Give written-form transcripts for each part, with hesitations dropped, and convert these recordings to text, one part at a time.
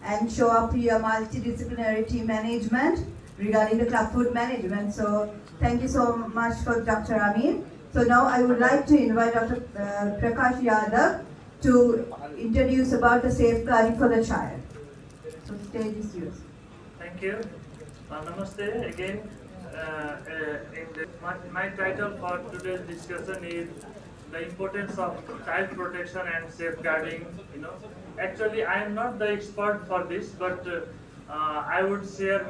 and show up your multidisciplinary team management regarding the club food management. So thank you so much for Dr. Amin. So now I would like to invite Dr. Prakash Yadav to introduce about the safeguarding for the child. So the stage is yours. Thank you. Namaste again. My title for today's discussion is the importance of child protection and safeguarding. Actually, I am not the expert for this, but I would share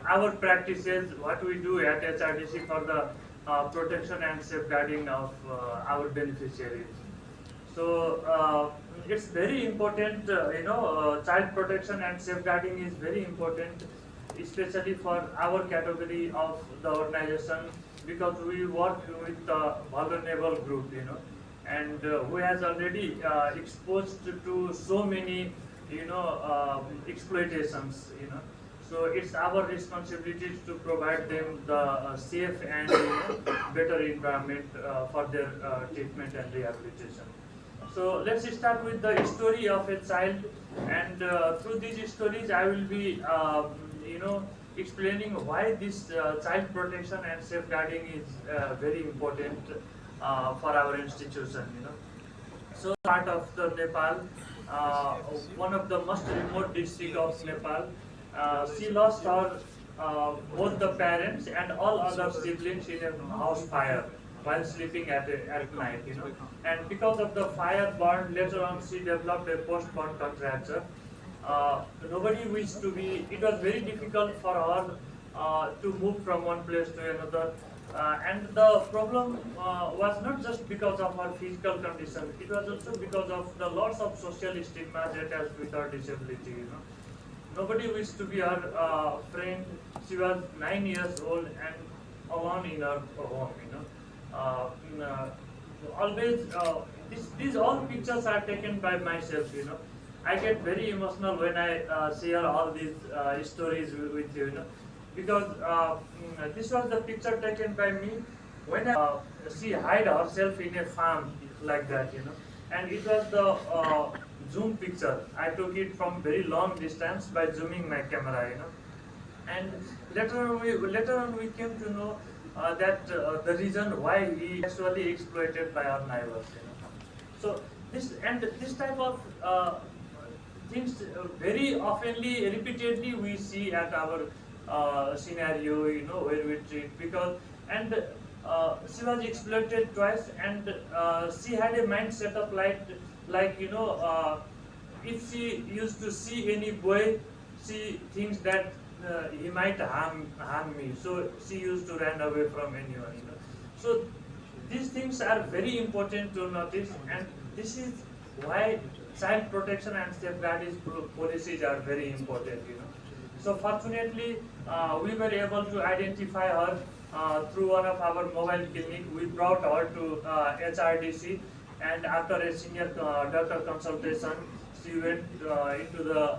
our practices, what we do at HRDC for the protection and safeguarding of our beneficiaries. So it's very important. Child protection and safeguarding is very important, especially for our category of the organization, because we work with the vulnerable group, and who has already exposed to so many, exploitations, So it's our responsibility to provide them the safe and better environment for their treatment and rehabilitation. So let's start with the story of a child, and through these stories I will be explaining why this child protection and safeguarding is very important for our institution. So part of the Nepal, one of the most remote district of Nepal, she lost her both the parents and all other siblings in a house fire while sleeping at night. And because of the fire burn, later on she developed a post-burn contracture. Nobody wished to be. It was very difficult for her to move from one place to another. And the problem was not just because of her physical condition, it was also because of the lots of social stigma attached with her disability. Nobody wished to be her friend. She was 9 years old and alone in her home. Always, these all pictures are taken by myself. I get very emotional when I share all these stories with you. Because this was the picture taken by me when she hid herself in a farm like that, and it was the zoom picture. I took it from very long distance by zooming my camera, and later on we came to know that the reason why he actually exploited by our neighbors. So this type of things very oftenly, repeatedly we see at our scenario, where we treat, because she was exploited twice, and she had a mind set up like if she used to see any boy, she thinks that he might harm me, so she used to run away from anyone. So these things are very important to notice, and this is why child protection and safeguarding policies are very important. So fortunately, we were able to identify her through one of our mobile clinic. We brought her to HRDC, and after a senior doctor consultation, she went into the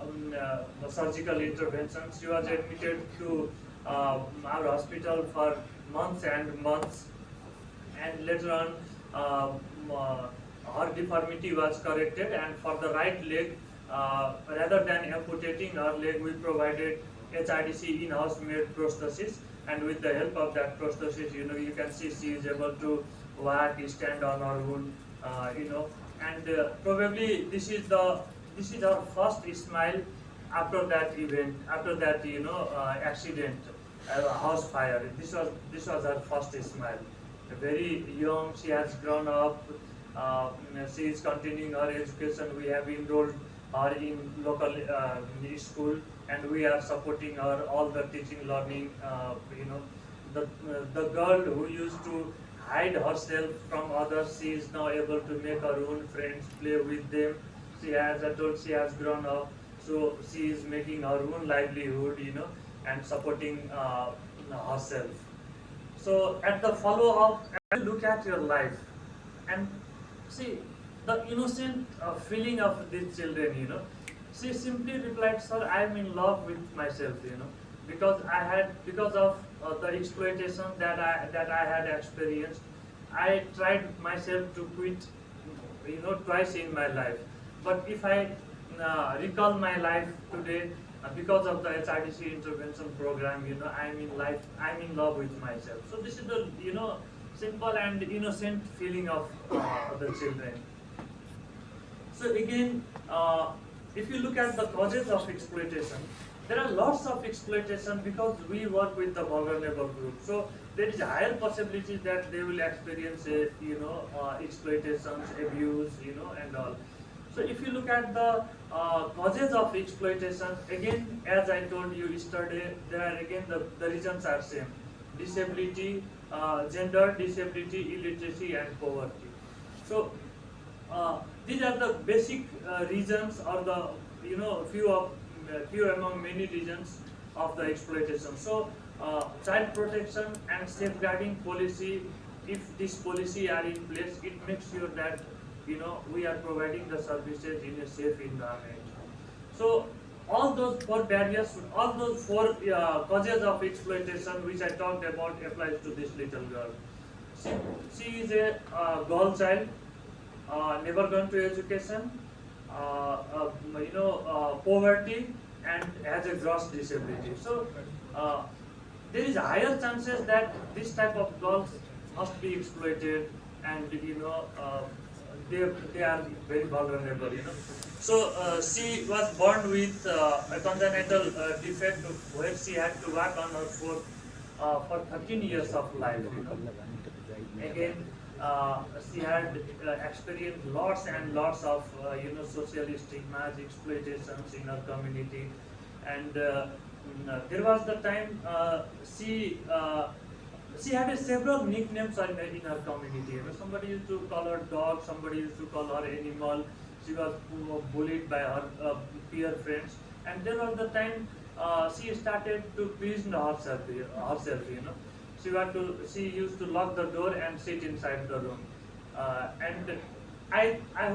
surgical intervention. She was admitted to our hospital for months and months, and later on, her deformity was corrected, and for the right leg, rather than amputating her leg, we provided HRDC in-house made prosthesis, and with the help of that prosthesis, you can see she is able to walk, stand on her own, and probably this is our first smile after that event, after that accident, house fire. This was her first smile. Very young, she has grown up. She is continuing her education. We have enrolled her in local school, and we are supporting her all the teaching, learning. The girl who used to hide herself from others, she is now able to make her own friends, play with them. She has adult, she has grown up, so she is making her own livelihood, and supporting herself. So at the follow-up, look at your life and see the innocent feeling of these children. She simply replied, "Sir, I am in love with myself, because of the exploitation that I had experienced. I tried myself to quit, twice in my life. But if I recall my life today because of the HRDC intervention program. I'm in love with myself. So this is the simple and innocent feeling of the children. So again, if you look at the causes of exploitation, there are lots of exploitation because we work with the vulnerable group. So there is a higher possibility that they will experience exploitations, abuse, and all. So if you look at the causes of exploitation, again, as I told you yesterday, there are again the reasons are same: disability, gender, disability, illiteracy, and poverty. So these are the basic reasons, or the few among many reasons of the exploitation. So child protection and safeguarding policy, if this policy are in place, it makes sure that we are providing the services in a safe environment. So all those four barriers, all those four causes of exploitation which I talked about applies to this little girl. She is a girl child, never gone to education, poverty, and has a gross disability. So there is higher chances that this type of girls must be exploited, and they are very vulnerable. So she was born with a congenital defect where she had to work on her foot for 13 years of life. Again, she had experienced lots and lots of social stigmas, exploitations in her community, and there was the time she had several nicknames in her community. Somebody used to call her dog, somebody used to call her animal. She was bullied by her peer friends, and there was the time she started to prison herself. She used to lock the door and sit inside the room. And I hope